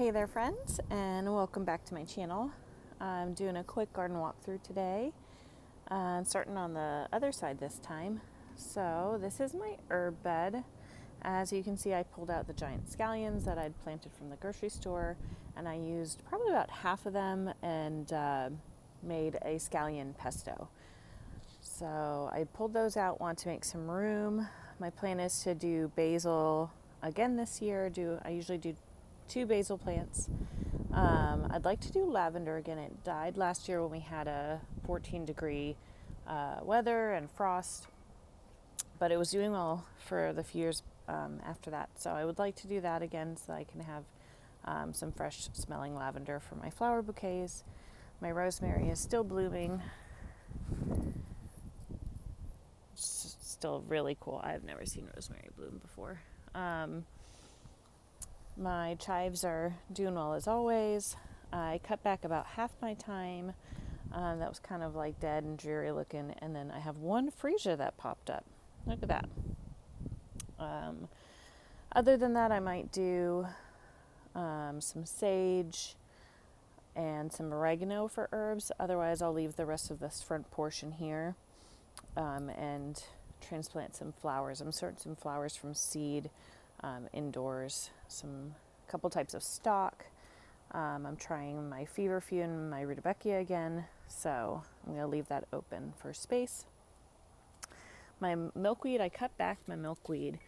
Hey there friends, and welcome back to my channel. I'm doing a quick garden walkthrough today, starting on the other side this time. So this is my herb bed. As you can see, I pulled out the giant scallions that I'd planted from the grocery store, and I used probably about half of them and made a scallion pesto. So I pulled those out, want to make some room. My plan is to do basil again this year. I usually do 2 basil plants. I'd like to do lavender again. It died last year when we had a 14-degree weather and frost, but it was doing well for the few years after that. So I would like to do that again so I can have some fresh smelling lavender for my flower bouquets. My rosemary is still blooming. It's still really cool. I've never seen rosemary bloom before. My chives are doing well as always. I cut back about half my time. That was kind of like dead and dreary looking. And then I have one freesia that popped up. Look at that. Other than that, I might do some sage and some oregano for herbs. Otherwise, I'll leave the rest of this front portion here and transplant some flowers. I'm starting some flowers from seed indoors, a couple types of stock. I'm trying my feverfew and my rudbeckia again, so I'm going to leave that open for space. My milkweed, I cut back my milkweed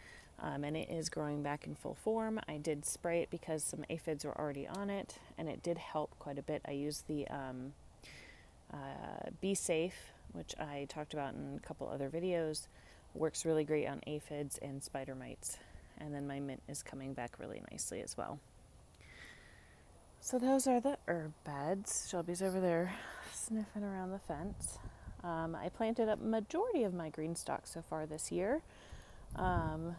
and it is growing back in full form. I did spray it because some aphids were already on it, and it did help quite a bit. I used the Be Safe, which I talked about in a couple other videos. Works really great on aphids and spider mites. And then my mint is coming back really nicely as well. So those are the herb beds. Shelby's over there sniffing around the fence. I planted a majority of my Greenstalk so far this year. My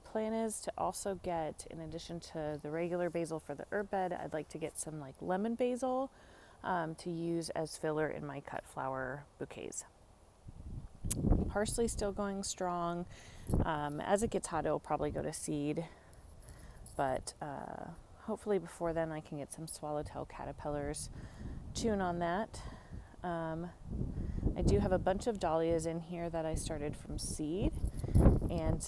plan is to also get, in addition to the regular basil for the herb bed, I'd like to get some like lemon basil to use as filler in my cut flower bouquets. Parsley still going strong. As it gets hot, it'll probably go to seed, but hopefully before then I can get some swallowtail caterpillars chewing on that. I do have a bunch of dahlias in here that I started from seed, and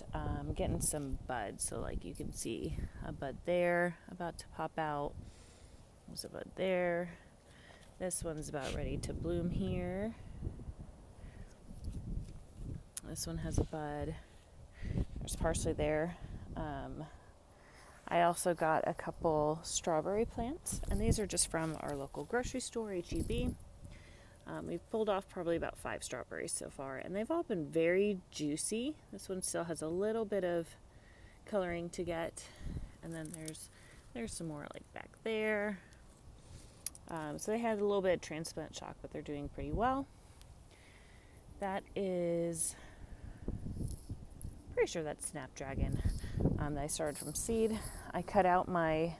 getting some buds. So like you can see a bud there about to pop out. There's a bud there. This one's about ready to bloom here. This one has a bud. There's parsley there. I also got a couple strawberry plants, and these are just from our local grocery store, H-E-B. We've pulled off probably about 5 strawberries so far, and they've all been very juicy. This one still has a little bit of coloring to get, and then there's some more like back there. So they had a little bit of transplant shock, but they're doing pretty well. That is, pretty sure that's Snapdragon that I started from seed. I cut out my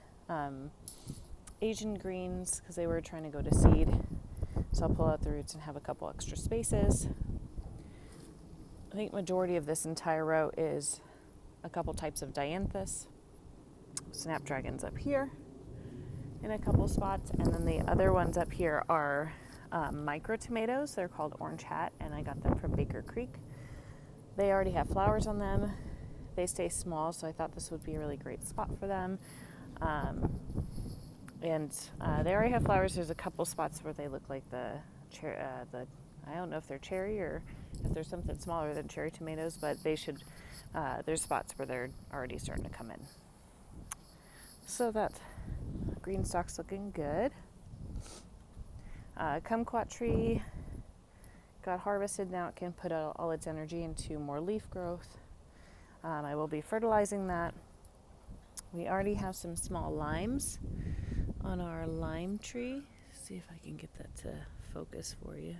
Asian greens because they were trying to go to seed. So I'll pull out the roots and have a couple extra spaces. I think majority of this entire row is a couple types of dianthus. Snapdragon's up here in a couple spots, and then the other ones up here are micro tomatoes. They're called Orange Hat, and I got them from Baker Creek. They already have flowers on them. They stay small, so I thought this would be a really great spot for them. They already have flowers. There's a couple spots where they look like I don't know if they're cherry or if there's something smaller than cherry tomatoes, but there's spots where they're already starting to come in. So that Greenstalk's looking good. Kumquat tree got harvested. Now it can put all its energy into more leaf growth. I will be fertilizing that. We already have some small limes on our lime tree. See if I can get that to focus for you.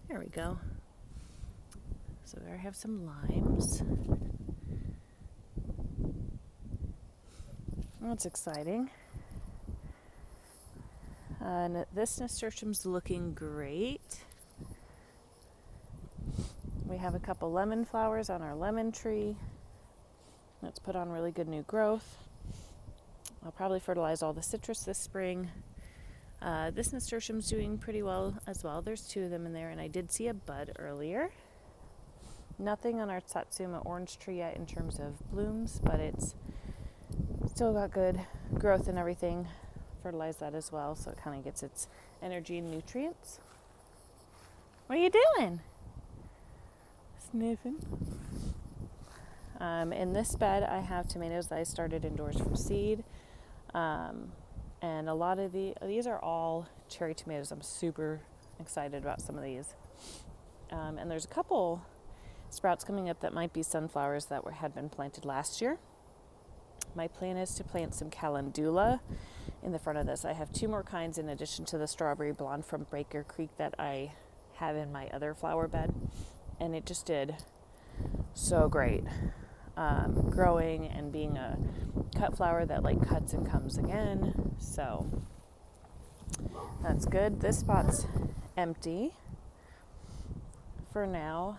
There we go. So there I have some limes. That's exciting. And this nasturtium's looking great. We have a couple lemon flowers on our lemon tree. It's put on really good new growth. I'll probably fertilize all the citrus this spring. This nasturtium's doing pretty well as well. There's 2 of them in there, and I did see a bud earlier. Nothing on our Satsuma orange tree yet in terms of blooms, but it's still got good growth and everything. Fertilize that as well, so it kind of gets its energy and nutrients. What are you doing? Sniffing. In this bed, I have tomatoes that I started indoors from seed. And a lot of these are all cherry tomatoes. I'm super excited about some of these. And there's a couple sprouts coming up that might be sunflowers that had been planted last year. My plan is to plant some calendula in the front of this. I have 2 more kinds in addition to the strawberry blonde from Baker Creek that I have in my other flower bed. And it just did so great. Growing and being a cut flower that like cuts and comes again. So that's good. This spot's empty for now.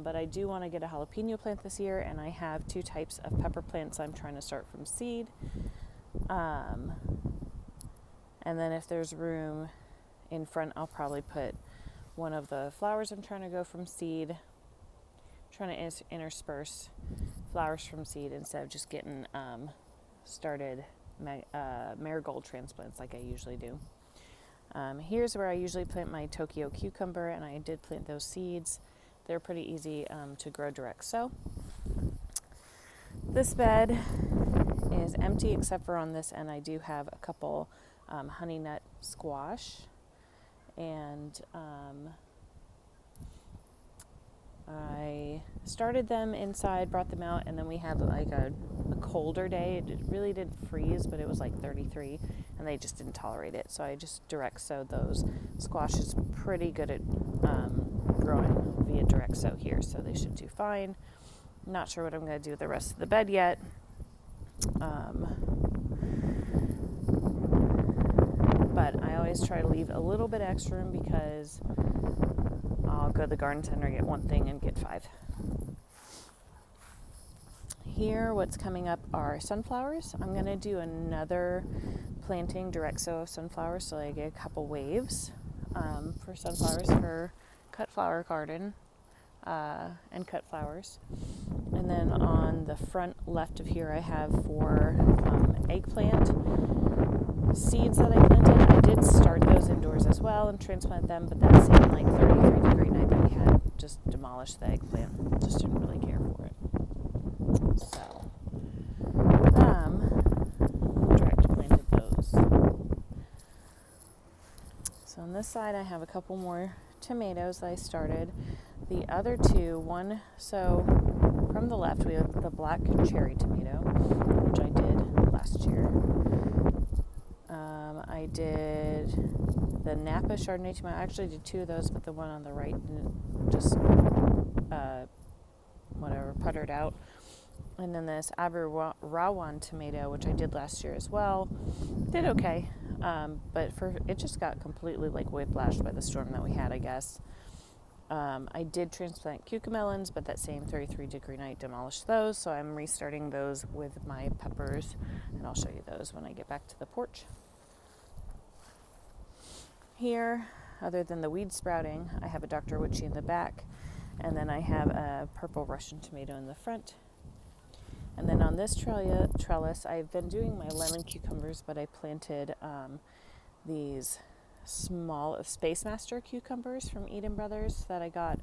But I do want to get a jalapeno plant this year, and I have 2 types of pepper plants I'm trying to start from seed. And then if there's room in front, I'll probably put one of the flowers I'm trying to go from seed, trying to intersperse flowers from seed instead of just getting started marigold transplants like I usually do. Here's where I usually plant my Tokyo cucumber, and I did plant those seeds. They're pretty easy to grow direct sow. This bed is empty except for on this end. I do have a couple honey nut squash, and I started them inside, brought them out, and then we had like a colder day. It really didn't freeze, but it was like 33, and they just didn't tolerate it. So I just direct sowed those. Squash is pretty good at growing via direct sow here, so they should do fine. Not sure what I'm going to do with the rest of the bed yet. But I always try to leave a little bit extra room because I'll go to the garden center, get 1 thing, and get 5. Here, what's coming up are sunflowers. I'm going to do another planting direct sow of sunflowers, so I get a couple waves for sunflowers for cut flower garden and cut flowers. And then on the front left of here, I have 4 eggplant seeds that I planted. I did start those indoors as well and transplant them, but that same like 33-degree night that we had just demolished the eggplant. Just didn't really care for it. So, direct planted those. So on this side, I have a couple more tomatoes that I started. The other 2, so from the left, we have the black cherry tomato, which I did last year. I did the Napa Chardonnay tomato. I actually did 2 of those, but the one on the right just puttered out. And then this Rawan tomato, which I did last year as well, did okay. But it just got completely like whiplashed by the storm that we had, I guess. I did transplant cucamelons, but that same 33-degree night demolished those, so I'm restarting those with my peppers, and I'll show you those when I get back to the porch. Here, other than the weed sprouting, I have a Dr. Witchy in the back, and then I have a purple Russian tomato in the front. And then on this trellis, I've been doing my lemon cucumbers, but I planted these small Space Master cucumbers from Eden Brothers that I got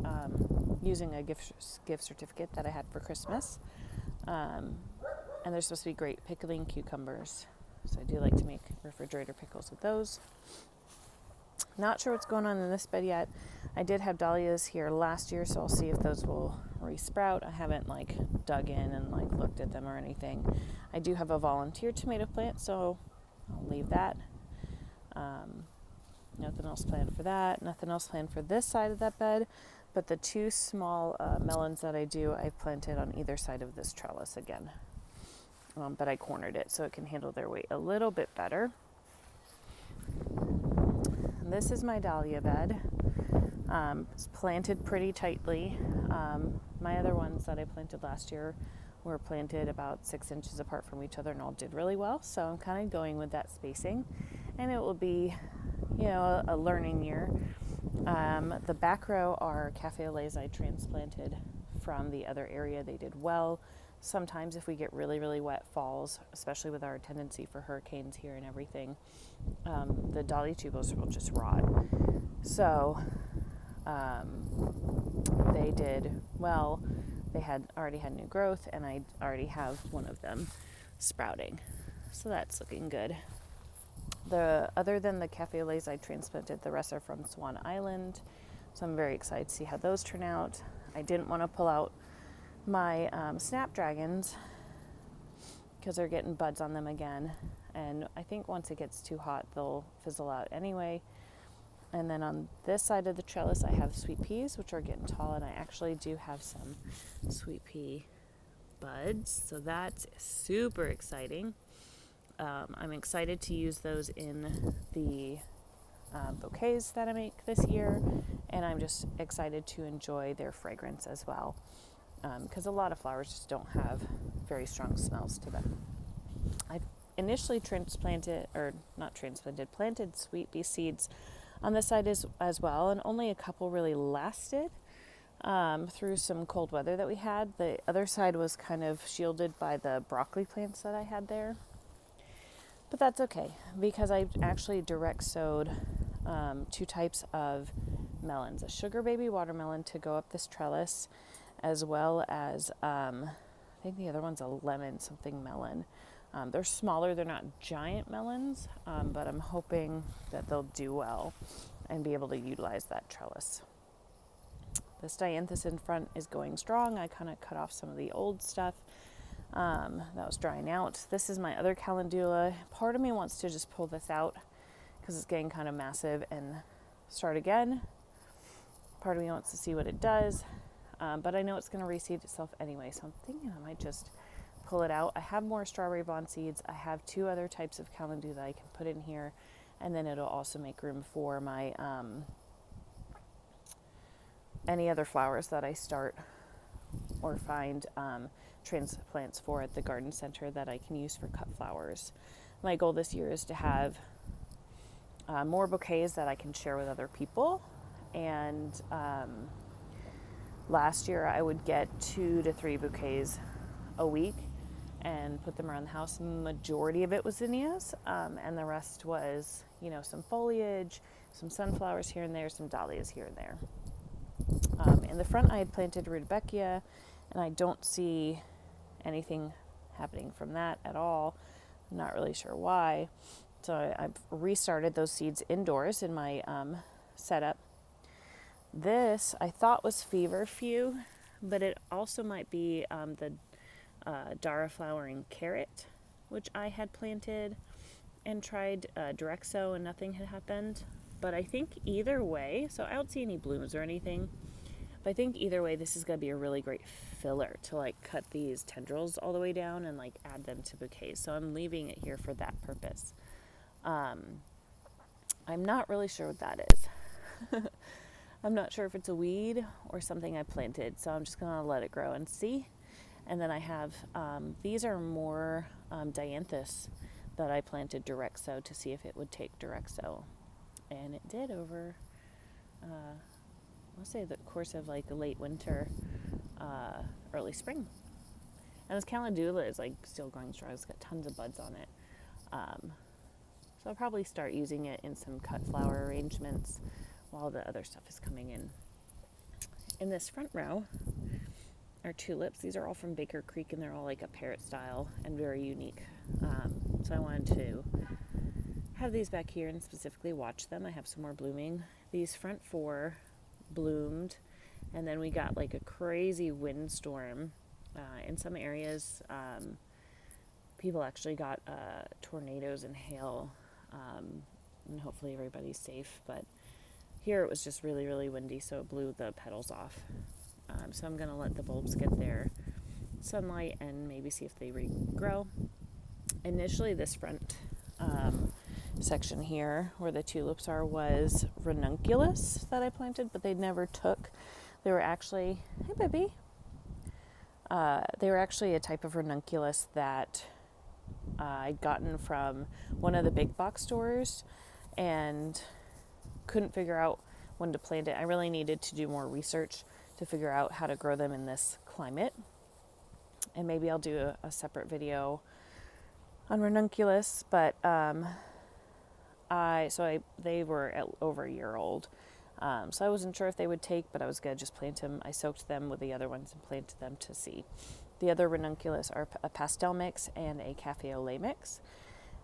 using a gift certificate that I had for Christmas. And they're supposed to be great pickling cucumbers. So I do like to make refrigerator pickles with those. Not sure what's going on in this bed yet. I did have dahlias here last year, so I'll see if those will resprout. I haven't dug in and looked at them or anything. I do have a volunteer tomato plant, so I'll leave that. Nothing else planned for that. Nothing else planned for this side of that bed, but the 2 small melons that I've planted on either side of this trellis again. But I cornered it so it can handle their weight a little bit better. This is my dahlia bed. It's planted pretty tightly. My other ones that I planted last year were planted about 6 inches apart from each other and all did really well. So I'm kind of going with that spacing, and it will be, a learning year. The back row are Cafe au Lait I transplanted from the other area. They did well. Sometimes if we get really, really wet falls, especially with our tendency for hurricanes here and everything, the Dahlia tubers will just rot. So they did well. They already had new growth, and I already have one of them sprouting. So that's looking good. Other than the Cafe au Lait I transplanted, the rest are from Swan Island. So I'm very excited to see how those turn out. I didn't want to pull out my snapdragons because they're getting buds on them again. And I think once it gets too hot, they'll fizzle out anyway. And then on this side of the trellis, I have sweet peas, which are getting tall, and I actually do have some sweet pea buds. So that's super exciting. I'm excited to use those in the bouquets that I make this year, and I'm just excited to enjoy their fragrance as well, because a lot of flowers just don't have very strong smells to them. I initially planted sweet pea seeds on this side as well, and only a couple really lasted through some cold weather that we had. The other side was kind of shielded by the broccoli plants that I had there. But that's okay, because I actually direct sowed 2 types of melons, a sugar baby watermelon to go up this trellis, as well as I think the other one's a lemon something melon. They're smaller, they're not giant melons, but I'm hoping that they'll do well and be able to utilize that trellis. This dianthus in front is going strong. I kind of cut off some of the old stuff that was drying out. This is my other calendula. Part of me wants to just pull this out because it's getting kind of massive and start again. Part of me wants to see what it does, but I know it's going to reseed itself anyway, so I'm thinking I might just pull it out. I have more strawberry blonde seeds. I have 2 other types of calendula I can put in here, and then it'll also make room for my any other flowers that I start or find transplants for at the garden center that I can use for cut flowers. My goal this year is to have more bouquets that I can share with other people, and last year I would get 2 to 3 bouquets a week and put them around the house. Majority of it was zinnias, and the rest was, some foliage, some sunflowers here and there, some dahlias here and there. In the front I had planted rudbeckia, and I don't see anything happening from that at all. I'm not really sure why. So I've restarted those seeds indoors in my setup. This I thought was feverfew, but it also might be the Dara flowering carrot, which I had planted and tried direct sow, and nothing had happened. But I think either way, so I don't see any blooms or anything, but I think either way this is going to be a really great filler to cut these tendrils all the way down and add them to bouquets. So I'm leaving it here for that purpose. I'm not really sure what that is. I'm not sure if it's a weed or something I planted, so I'm just going to let it grow and see. And then I have, these are more dianthus that I planted direct sow to see if it would take direct sow. And it did over, let's say the course of late winter, early spring. And this calendula is still growing strong. It's got tons of buds on it. So I'll probably start using it in some cut flower arrangements while the other stuff is coming in. In this front row are tulips. These are all from Baker Creek, and they're all a parrot style and very unique. So I wanted to have these back here and specifically watch them. I have some more blooming. These front 4 bloomed, and then we got a crazy windstorm in some areas. People actually got tornadoes and hail, and hopefully everybody's safe, but here it was just really, really windy, so it blew the petals off. So I'm going to let the bulbs get their sunlight and maybe see if they regrow. Initially, this front section here where the tulips are was Ranunculus that I planted, but they never took. They were actually, hey baby, They were actually a type of ranunculus that I'd gotten from one of the big box stores and couldn't figure out when to plant it. I really needed to do more research to figure out how to grow them in this climate. And maybe I'll do a separate video on ranunculus, but they were over a year old. So I wasn't sure if they would take, but I was going to just plant them. I soaked them with the other ones and planted them to see. The other ranunculus are a pastel mix and a cafe au lait mix.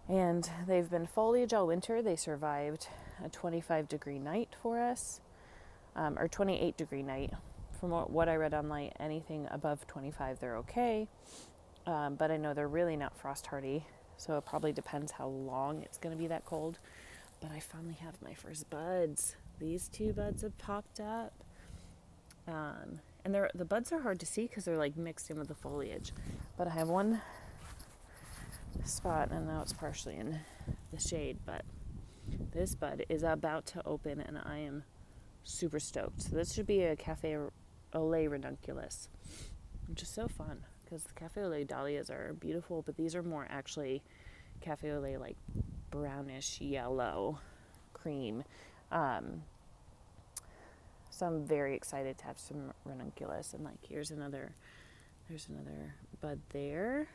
And they've been foliage all winter. They survived a 25-degree night for us, or 28-degree night. From what I read online, anything above 25, they're okay. But I know they're really not frost hardy, so it probably depends how long it's going to be that cold. But I finally have my first buds. These 2 buds have popped up. And the buds are hard to see because they're like mixed in with the foliage. But I have one spot, and now it's partially in the shade, but this bud is about to open, and I am super stoked. So this should be a cafe au lait ranunculus, which is so fun because the cafe au lait dahlias are beautiful, but these are more actually cafe au lait, like brownish yellow cream. So I'm very excited to have some ranunculus, and like there's another bud there.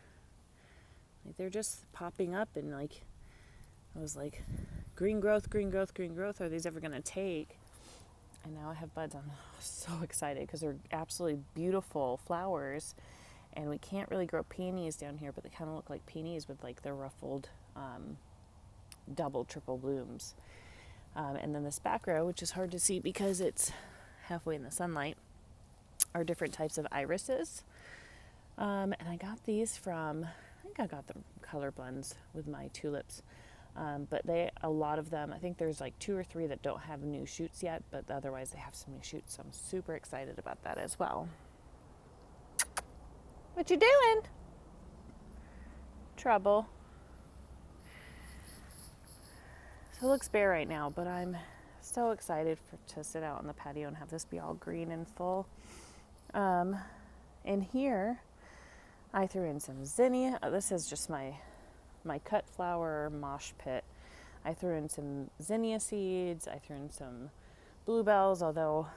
Like they're just popping up, and like I was like, green growth, green growth, green growth. Are these ever gonna take? And now I have buds. I'm so excited because they're absolutely beautiful flowers, and we can't really grow peonies down here, but they kind of look like peonies with like the ruffled double, triple blooms. And then this back row, which is hard to see because it's halfway in the sunlight, are different types of irises. And I got these from, I think I got them color blends with my tulips. But a lot of them, I think there's like 2 or 3 that don't have new shoots yet, but otherwise they have some new shoots. So I'm super excited about that as well. What you doing? Trouble. So it looks bare right now, but I'm so excited to sit out on the patio and have this be all green and full. In here, I threw in some zinnia. This is just my cut flower mosh pit. I threw in some zinnia seeds. I threw in some bluebells, although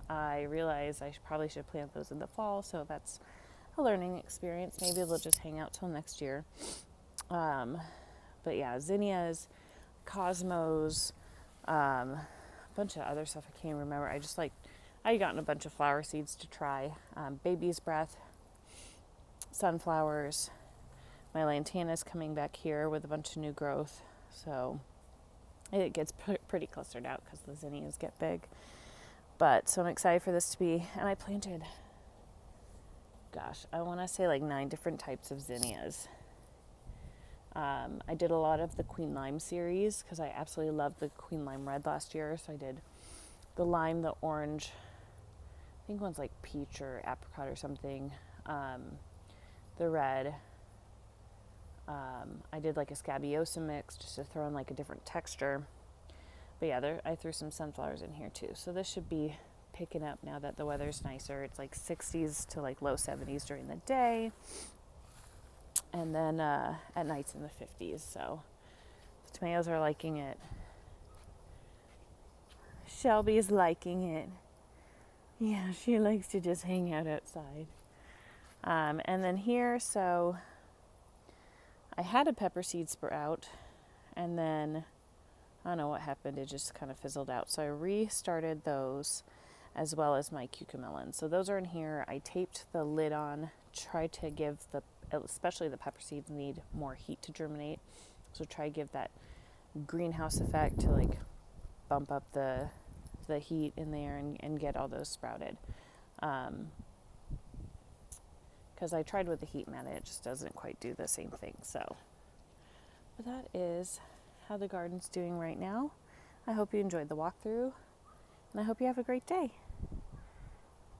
I realized I probably should plant those in the fall, so that's a learning experience. Maybe they'll just hang out till next year. But yeah, zinnias, cosmos, a bunch of other stuff I can't remember. I gotten a bunch of flower seeds to try. Baby's breath, sunflowers. My lantana's coming back here with a bunch of new growth. So it gets pretty clustered out because the zinnias get big. So I'm excited for this to be, and I planted, I want to say like 9 different types of zinnias. I did a lot of the Queen Lime series because I absolutely loved the Queen Lime Red last year. So I did the lime, the orange, I think one's like peach or apricot or something, the red. I did like a scabiosa mix just to throw in like a different texture. But yeah, I threw some sunflowers in here too. So this should be picking up now that the weather's nicer. It's like 60s to like low 70s during the day. And then at night's in the 50s. So the tomatoes are liking it. Shelby's liking it. Yeah, she likes to just hang out outside. And then here, so I had a pepper seed sprout, and then I don't know what happened. It just kind of fizzled out. So I restarted those as well as my cucamelons. So those are in here. I taped the lid on, tried to give especially the pepper seeds need more heat to germinate. So try to give that greenhouse effect to like bump up the heat in there and get all those sprouted. Because I tried with the heat mat, it just doesn't quite do the same thing. So, but that is how the garden's doing right now. I hope you enjoyed the walkthrough, and I hope you have a great day.